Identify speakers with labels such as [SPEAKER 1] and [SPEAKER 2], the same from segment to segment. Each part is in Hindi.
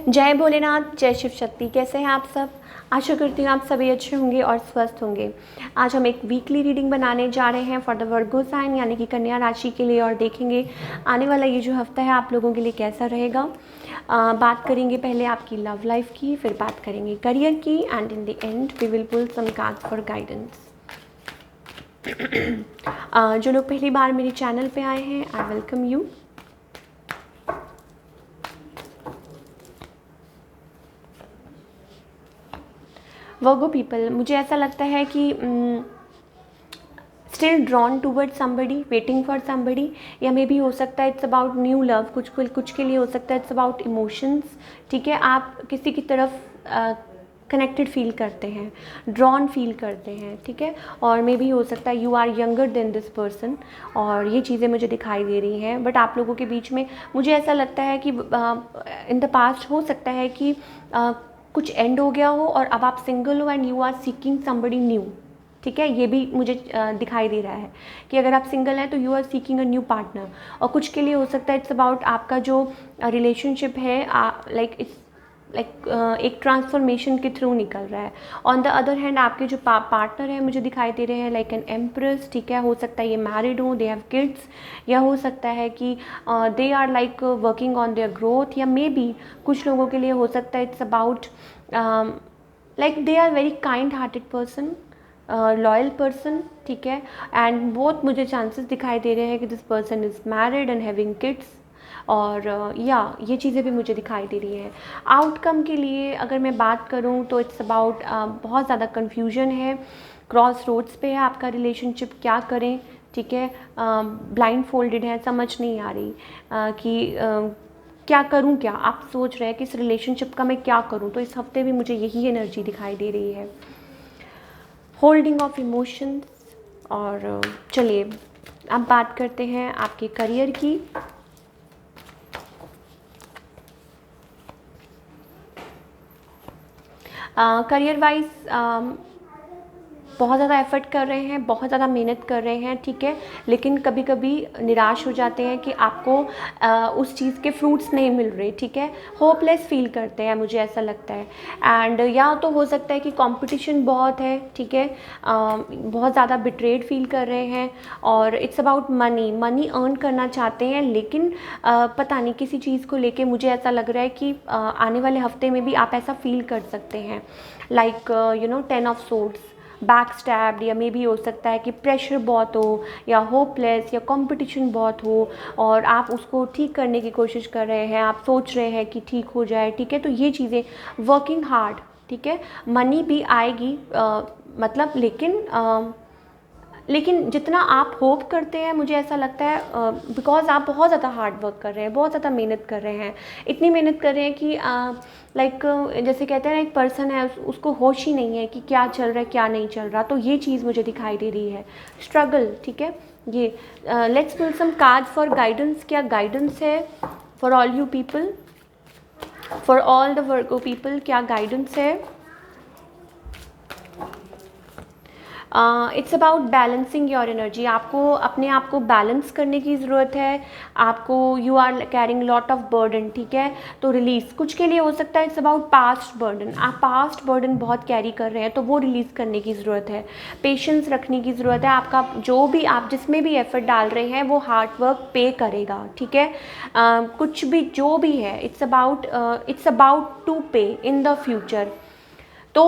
[SPEAKER 1] जय भोलेनाथ, जय शिव शक्ति। कैसे हैं आप सब? आशा करती हूँ आप सभी अच्छे होंगे और स्वस्थ होंगे। आज हम एक वीकली रीडिंग बनाने जा रहे हैं फॉर द वर्गो साइन यानी कि कन्या राशि के लिए, और देखेंगे आने वाला ये जो हफ्ता है आप लोगों के लिए कैसा रहेगा। बात करेंगे पहले आपकी लव लाइफ की, फिर बात करेंगे करियर की, and in the end we will pull some cards for guidance. जो लोग पहली बार मेरे चैनल पे आए हैं, I welcome you. Virgo people, मुझे ऐसा लगता है कि still drawn toward somebody, waiting for somebody, या मे बी हो सकता है इट्स अबाउट न्यू लव। कुछ के लिए हो सकता है इट्स अबाउट इमोशंस। ठीक है, आप किसी की तरफ कनेक्टेड फील करते हैं, ड्रॉन फील करते हैं। ठीक है, और मे बी हो सकता है you are younger than this person, और ये चीज़ें मुझे दिखाई दे रही हैं। बट आप लोगों के बीच में मुझे ऐसा लगता है कि इन द पास्ट हो सकता है कि कुछ एंड हो गया हो और अब आप सिंगल हो and you are seeking somebody new. ठीक है, ये भी मुझे दिखाई दे रहा है कि अगर आप सिंगल हैं तो you are seeking a new partner. और कुछ के लिए हो सकता है इट्स अबाउट आपका जो रिलेशनशिप है एक ट्रांसफॉर्मेशन के थ्रू निकल रहा है। ऑन द अदर हैंड आपके जो पार्टनर है मुझे दिखाई दे रहे हैं लाइक एन एम्प्रेस। ठीक है, हो सकता है ये मैरिड हो, दे हैव किड्स, या हो सकता है कि they are like working on their growth, या मे बी कुछ लोगों के लिए हो सकता है it's about like they are very kind hearted person, loyal person. ठीक है, एंड बहुत मुझे चांसेस दिखाई दे रहे हैं कि this person is married and having kids, और ये चीज़ें भी मुझे दिखाई दे रही हैं। आउटकम के लिए अगर मैं बात करूं तो इट्स अबाउट बहुत ज़्यादा कन्फ्यूजन है, क्रॉस रोड्स पे है आपका रिलेशनशिप, क्या करें। ठीक है, ब्लाइंड फोल्डेड है, समझ नहीं आ रही कि क्या करूं, क्या आप सोच रहे हैं कि इस रिलेशनशिप का मैं क्या करूं। तो इस हफ्ते भी मुझे यही एनर्जी दिखाई दे रही है, होल्डिंग ऑफ इमोशंस। और चलिए अब बात करते हैं आपके करियर की। करियर वाइज बहुत ज़्यादा एफर्ट कर रहे हैं, बहुत ज़्यादा मेहनत कर रहे हैं। ठीक है, लेकिन कभी कभी निराश हो जाते हैं कि आपको उस चीज़ के फ्रूट्स नहीं मिल रहे। ठीक है, होपलेस फील करते हैं, मुझे ऐसा लगता है। एंड या तो हो सकता है कि कंपटीशन बहुत है। ठीक है, बहुत ज़्यादा बिट्रेड फील कर रहे हैं, और इट्स अबाउट मनी अर्न करना चाहते हैं, लेकिन पता नहीं किसी चीज़ को लेके मुझे ऐसा लग रहा है कि आने वाले हफ्ते में भी आप ऐसा फील कर सकते हैं like 10 of swords, back stabbed, या मे बी हो सकता है कि प्रेशर बहुत हो, या होपलेस, या कंपटीशन बहुत हो, और आप उसको ठीक करने की कोशिश कर रहे हैं, आप सोच रहे हैं कि ठीक हो जाए। ठीक है, तो ये चीज़ें, वर्किंग हार्ड। ठीक है, मनी भी आएगी, मतलब लेकिन जितना आप होप करते हैं मुझे ऐसा लगता है बिकॉज आप बहुत ज़्यादा हार्ड वर्क कर रहे हैं, बहुत ज़्यादा मेहनत कर रहे हैं, इतनी मेहनत कर रहे हैं कि लाइक जैसे कहते हैं ना, एक पर्सन है उसको होश ही नहीं है कि क्या चल रहा है क्या नहीं चल रहा। तो ये चीज़ मुझे दिखाई दे रही है, स्ट्रगल। ठीक है, ये let's pull some card for guidance. क्या गाइडेंस है for all you people, for all the Virgo people, क्या गाइडेंस है? It's about balancing your energy. आपको अपने आप को बैलेंस करने की ज़रूरत है। आपको you are caring lot of burden. ठीक है, तो रिलीज़ कुछ के लिए हो सकता है इट्स अबाउट पास्ट बर्डन, आप पास्ट बर्डन बहुत कैरी कर रहे हैं, तो वो रिलीज़ करने की ज़रूरत है। पेशेंस रखने की ज़रूरत है। आपका जो भी आप जिसमें भी एफर्ट डाल रहे हैं वो हार्ड वर्क पे करेगा। ठीक है, कुछ भी जो भी है इट्स अबाउट टू पे इन द फ्यूचर। तो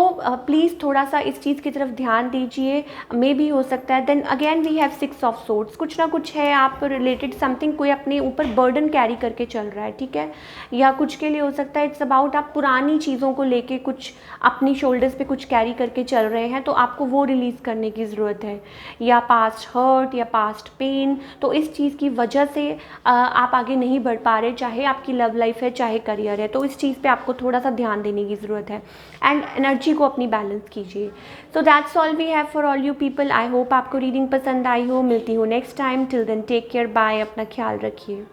[SPEAKER 1] प्लीज़ थोड़ा सा इस चीज़ की तरफ ध्यान दीजिए। मे भी हो सकता है then again we have 6 of swords, कुछ ना कुछ है आप रिलेटेड समथिंग, कोई अपने ऊपर बर्डन कैरी करके चल रहा है। ठीक है, या कुछ के लिए हो सकता है इट्स अबाउट आप पुरानी चीज़ों को लेके कुछ अपनी शोल्डर्स पे कुछ कैरी करके चल रहे हैं, तो आपको वो रिलीज़ करने की ज़रूरत है, या पास्ट हर्ट या पास्ट पेन। तो इस चीज़ की वजह से आप आगे नहीं बढ़ पा रहे, चाहे आपकी लव लाइफ है चाहे करियर है, तो इस चीज़ पे आपको थोड़ा सा ध्यान देने की ज़रूरत है, एंड एनर्जी को अपनी बैलेंस कीजिए। So that's all we have for all you people. I hope आपको रीडिंग पसंद आई हो। मिलती हूँ next time. Till then take care, bye, अपना ख्याल रखिए।